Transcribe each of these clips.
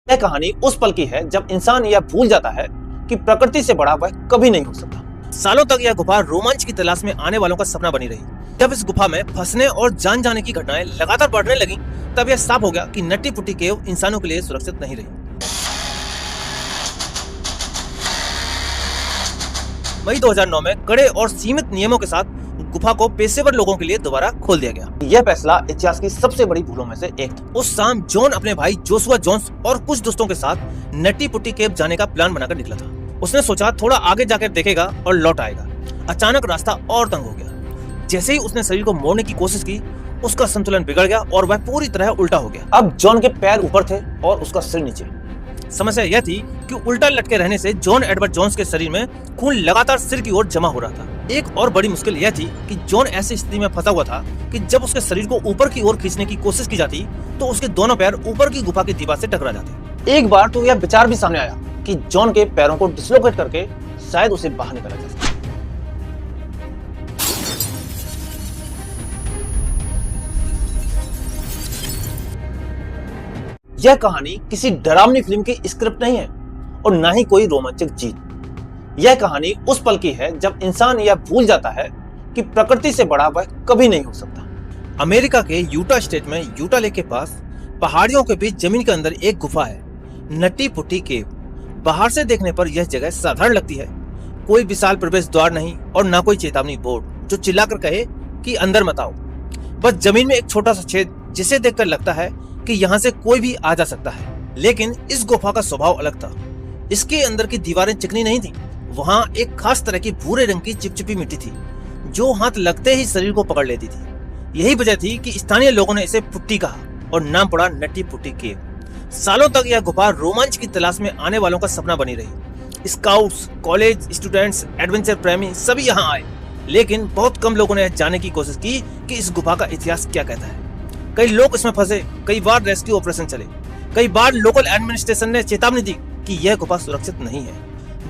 यह कहानी उस पल की है जब इंसान यह भूल जाता है कि प्रकृति से बड़ा वह कभी नहीं हो सकता। सालों तक यह गुफा रोमांच की तलाश में आने वालों का सपना बनी रही। जब इस गुफा में फंसने और जान जाने की घटनाएं लगातार बढ़ने लगी, तब यह साफ हो गया कि नट्टी पुट्टी केव इंसानों के लिए सुरक्षित नहीं रही। मई 2009 में कड़े और सीमित नियमों के साथ गुफा को पेशेवर लोगों के लिए दोबारा खोल दिया गया। यह फैसला इतिहास की सबसे बड़ी भूलों में से एक था। उस शाम जॉन अपने भाई जोशुआ जोन्स और कुछ दोस्तों के साथ नट्टी पुट्टी केव जाने का प्लान बनाकर निकला था। उसने सोचा थोड़ा आगे जाकर देखेगा और लौट आएगा। अचानक रास्ता और तंग हो गया। जैसे ही उसने शरीर को मोड़ने की कोशिश की, उसका संतुलन बिगड़ गया और वह पूरी तरह उल्टा हो गया। अब जॉन के पैर ऊपर थे और उसका सिर नीचे। समस्या यह थी कि उल्टा लटके रहने से जॉन एडवर्ड जोन्स के शरीर में खून लगातार सिर की ओर जमा हो रहा था। एक और बड़ी मुश्किल यह थी कि जॉन ऐसी स्थिति में फंसा हुआ था कि जब उसके शरीर को ऊपर की ओर खींचने की कोशिश की जाती तो उसके दोनों पैर ऊपर की गुफा की दीवार से टकरा जाते। एक बार तो यह विचार भी सामने आया कि जॉन के पैरों को डिसलोकेट करके शायद उसे बाहर निकाला जा सके। यह कहानी किसी डरावनी फिल्म की स्क्रिप्ट नहीं है और ना ही कोई रोमांचक जीत। यह कहानी उस पल की है जब इंसान यह भूल जाता है कि प्रकृति से बड़ा वह कभी नहीं हो सकता। अमेरिका के यूटा स्टेट में यूटा लेक के पास पहाड़ियों के बीच जमीन के अंदर एक गुफा है, नट्टी पुट्टी केव। बाहर से देखने पर यह जगह साधारण लगती है। कोई विशाल प्रवेश द्वार नहीं और ना कोई चेतावनी बोर्ड जो चिल्लाकर कहे कि अंदर मत आओ। बस जमीन में एक छोटा सा छेद जिसे देखकर लगता है कि यहाँ से कोई भी आ जा सकता है। लेकिन इस गुफा का स्वभाव अलग था। इसके अंदर की दीवारें चिकनी नहीं थी। वहाँ एक खास तरह की भूरे रंग की चिपचिपी मिट्टी थी जो हाथ लगते ही शरीर को पकड़ लेती थी। यही वजह थी कि स्थानीय लोगों ने इसे पुट्टी कहा और नाम पड़ा नट्टी पुट्टी केव। सालों तक यह गुफा रोमांच की तलाश में आने वालों का सपना बनी रही। स्काउट्स, कॉलेज स्टूडेंट्स, एडवेंचर प्रेमी सभी यहाँ आए, लेकिन बहुत कम लोगों ने जानने की कोशिश की कि इस गुफा का इतिहास क्या कहता है। कई लोग इसमें फंसे, कई बार रेस्क्यू ऑपरेशन चले, कई बार लोकल एडमिनिस्ट्रेशन ने चेतावनी दी कि यह गुफा सुरक्षित नहीं है।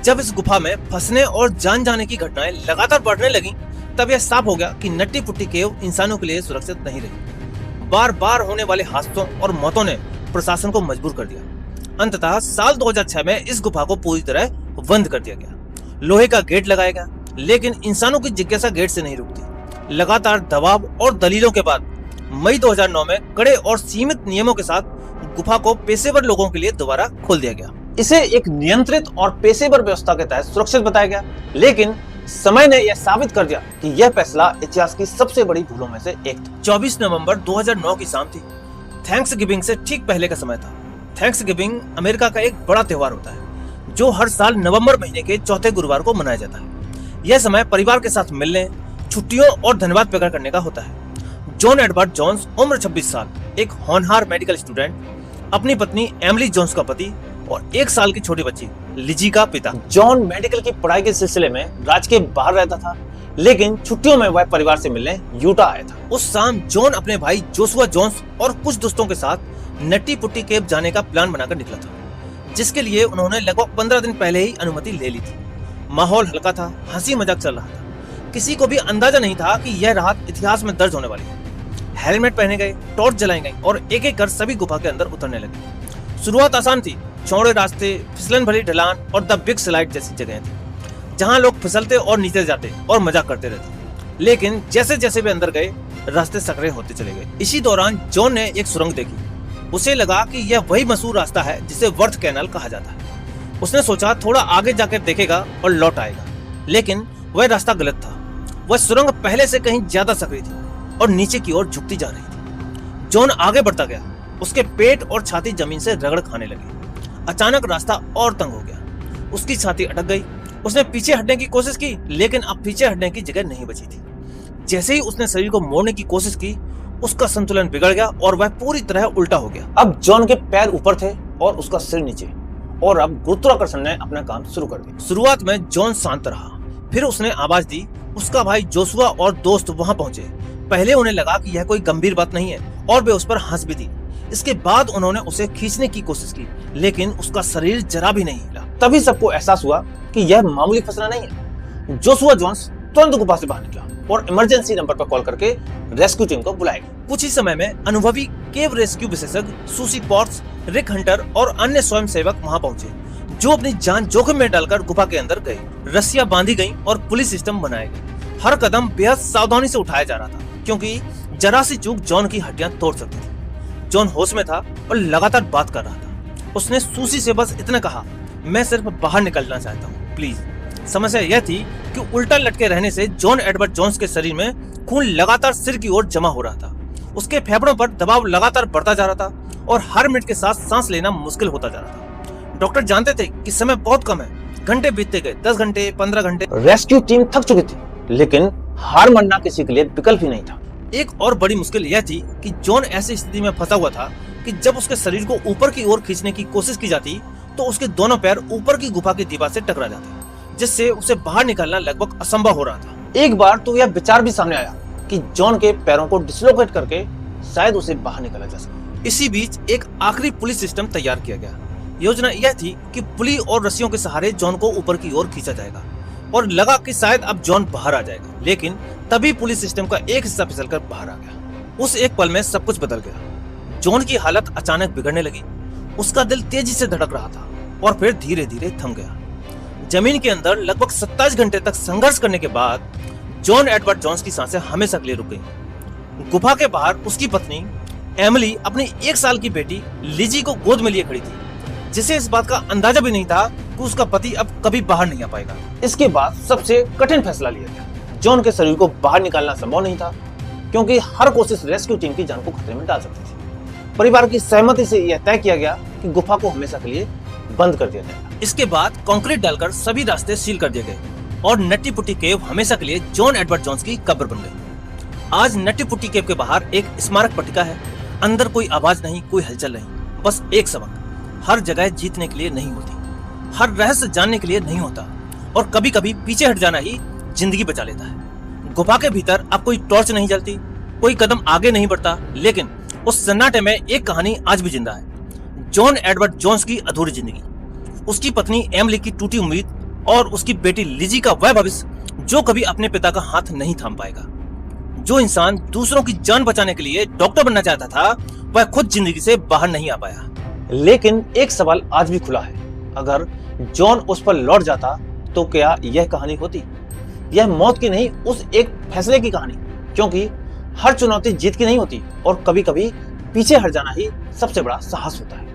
जब इस गुफा में फंसने और जान जाने की घटनाएं लगातार बढ़ने लगी, तब यह साफ हो गया कि नट्टी पुट्टी केव इंसानों के लिए सुरक्षित नहीं रही। बार बार होने वाले हादसों और मौतों ने प्रशासन को मजबूर कर दिया। अंततः साल 2006 में इस गुफा को पूरी तरह बंद कर दिया गया। लोहे का गेट लगाया गया, लेकिन इंसानों की जिज्ञासा गेट से नहीं रुकती। लगातार दबाव और दलीलों के बाद मई 2009 में कड़े और सीमित नियमों के साथ गुफा को पेशेवर लोगों के लिए दोबारा खोल दिया गया। इसे एक नियंत्रित और पेशेवर व्यवस्था के तहत सुरक्षित बताया गया, लेकिन समय ने यह साबित कर दिया कि यह फैसला इतिहास की सबसे बड़ी भूलों में से एक था। 24 नवंबर 2009 की शाम थी। थैंक्सगिविंग से ठीक पहले का समय था। थैंक्सगिविंग अमेरिका का एक बड़ा त्योहार होता है जो हर साल नवंबर महीने के चौथे गुरुवार को मनाया जाता है। यह समय परिवार के साथ मिलने, छुट्टियों और धन्यवाद प्रकट करने का होता है। जॉन एडवर्ड जोन्स, उम्र 26 साल, एक होनहार मेडिकल स्टूडेंट, अपनी पत्नी एमिली जोन्स का पति और 1 साल की छोटी बच्ची लिजी का पिता। जॉन मेडिकल की पढ़ाई के सिलसिले में राज्य के बाहर रहता था, लेकिन छुट्टियों में वह परिवार से मिलने यूटा आया था। उस शाम जॉन अपने भाई जोशुआ जोन्स और कुछ दोस्तों के साथ नट्टी पुट्टी केव जाने का प्लान बनाकर निकला था, जिसके लिए उन्होंने लगभग 15 दिन पहले ही अनुमति ले ली थी। माहौल हल्का था, हंसी मजाक चल रहा था। किसी को भी अंदाजा नहीं था कि यह रात इतिहास में दर्ज होने वाली है। हेलमेट पहने गए, टॉर्च जलाई गई और एक एक कर सभी गुफा के अंदर उतरने लगे। शुरुआत आसान थी। चौड़े रास्ते, फिसलन भरी ढलान और द बिग स्लाइड जैसी जगह थी जहां लोग फिसलते और नीचे जाते और मजाक करते रहते। लेकिन जैसे जैसे वे अंदर गए, रास्ते सकरे होते चले गए। इसी दौरान जॉन ने एक सुरंग देखी। उसे लगा कि यह वही मशहूर रास्ता है जिसे वर्थ कैनाल कहा जाता है। उसने सोचा थोड़ा आगे जाकर देखेगा और लौट आएगा, लेकिन वह रास्ता गलत था। वह सुरंग पहले से कहीं ज्यादा सकरी थी और नीचे की ओर झुकती जा रही थी। जॉन आगे बढ़ता गया। उसके पेट और छाती जमीन से रगड़ खाने लगी। अचानक रास्ता और तंग हो गया। उसकी छाती अटक गई। उसने पीछे हटने की कोशिश की, लेकिन अब पीछे हटने की जगह नहीं बची थी। जैसे ही उसने शरीर को मोड़ने की कोशिश की, उसका संतुलन बिगड़ गया और वह पूरी तरह उल्टा हो गया। अब जॉन के पैर ऊपर थे और उसका सिर नीचे, और अब गुरुत्वाकर्षण ने अपना काम शुरू कर दिया। शुरुआत में जॉन शांत रहा, फिर उसने आवाज दी। उसका भाई जोशुआ और दोस्त वहां पहुंचे। पहले उन्हें लगा कि यह कोई गंभीर बात नहीं है और वे उस पर हंस भी दी। इसके बाद उन्होंने उसे खींचने की कोशिश की, लेकिन उसका शरीर जरा भी नहीं हिला। तभी सबको एहसास हुआ कि यह मामूली फंसना नहीं है। जोशुआ जोन्स तुरंत गुफा से बाहर निकला और इमरजेंसी नंबर पर कॉल करके रेस्क्यू टीम को बुलाया। कुछ ही समय में अनुभवी केव रेस्क्यू विशेषज्ञ सूसी पॉट्स, रिक हंटर और अन्य स्वयंसेवक वहां पहुंचे, जो अपनी जान जोखिम में डालकर गुफा के अंदर गए। रस्सियां बांधी गईं और पुलिस सिस्टम बनाए गए। हर कदम बेहद सावधानी से उठाया जा रहा था, क्योंकि जरा सी चूक जॉन की हड्डियां तोड़ सकती थी। जॉन होश में था और लगातार बात कर रहा था। उसने सूसी से बस इतना कहा, मैं सिर्फ बाहर निकलना चाहता हूँ, प्लीज। समस्या यह थी कि उल्टा लटके रहने से जॉन एडवर्ड जोन्स के शरीर में खून लगातार सिर की ओर जमा हो रहा था। उसके फेफड़ों पर दबाव लगातार बढ़ता जा रहा था और हर मिनट के साथ सांस लेना मुश्किल होता जा रहा था। डॉक्टर जानते थे कि समय बहुत कम है। घंटे बीतते गए, 10 घंटे, 15 घंटे। रेस्क्यू टीम थक चुकी थी, लेकिन हार मानना किसी के लिए विकल्प ही नहीं था। एक और बड़ी मुश्किल यह थी कि जॉन ऐसी स्थिति में फंसा हुआ था कि जब उसके शरीर को ऊपर की ओर खींचने की कोशिश की जाती तो उसके दोनों पैर ऊपर की गुफा की दीवार से टकरा जाते, जिससे उसे बाहर निकलना लगभग असंभव हो रहा था। एक बार तो यह विचार भी सामने आया कि जॉन के पैरों को डिसलोकेट करके शायद उसे बाहर निकाला जा सके। इसी बीच एक आखिरी पुलिस सिस्टम तैयार किया गया। योजना यह थी कि पुली और रस्सियों के सहारे जॉन को ऊपर की ओर खींचा जाएगा और लगा कि शायद अब जॉन बाहर आ जाएगा, लेकिन तभी पुलिस सिस्टम का एक हिस्सा फिसलकर बाहर आ गया। उस एक पल में सब कुछ बदल गया। जॉन की हालत अचानक बिगड़ने लगी। उसका दिल तेजी से धड़क रहा था और फिर धीरे धीरे थम गया। जमीन के अंदर लगभग 27 घंटे तक संघर्ष करने के बाद जॉन एडवर्ड जोन्स की सांसें हमेशा के लिए रुक गईं। गुफा के बाहर उसकी पत्नी एमिली अपनी 1 साल की बेटी लिजी को गोद में लिए खड़ी थी, जिसे इस बात का अंदाजा भी नहीं था कि उसका पति अब कभी बाहर नहीं आ पाएगा। इसके बाद सबसे कठिन फैसला लिया गया। जॉन के शरीर को बाहर निकालना संभव नहीं था, क्योंकि हर कोशिश रेस्क्यू टीम की जान को खतरे में डाल सकती थी। परिवार की सहमति से यह तय किया गया कि गुफा को हमेशा के लिए बंद कर दिया जाएगा। इसके बाद कंक्रीट डालकर सभी रास्ते सील कर दिए गए और नट्टी पुट्टी केव हमेशा के लिए जॉन एडवर्ड जोन्स की कब्र बन गई। आज नट्टी पुट्टी केव के बाहर एक स्मारक पट्टिका है। अंदर कोई आवाज नहीं, कोई हलचल नहीं, बस एक सबक, हर जगह जीतने के लिए नहीं होती, हर रहस्य जानने के लिए नहीं होता, और कभी कभी पीछे हट जाना ही जिंदगी बचा लेता है। गुफा के भीतर अब कोई टॉर्च नहीं जलती, कोई कदम आगे नहीं बढ़ता, लेकिन उस सन्नाटे में एक कहानी आज भी जिंदा है। जॉन एडवर्ड जोन्स की अधूरी जिंदगी, उसकी पत्नी एमिली की टूटी उम्मीद और उसकी बेटी लिजी का वह भविष्य जो कभी अपने पिता का हाथ नहीं थाम पाएगा। जो इंसान दूसरों की जान बचाने के लिए डॉक्टर बनना चाहता था, वह खुद जिंदगी से बाहर नहीं आ पाया। लेकिन एक सवाल आज भी खुला है, अगर जॉन उस पर लौट जाता तो क्या यह कहानी होती? यह मौत की नहीं, उस एक फैसले की कहानी, क्योंकि हर चुनौती जीत की नहीं होती और कभी कभी पीछे हट जाना ही सबसे बड़ा साहस होता है।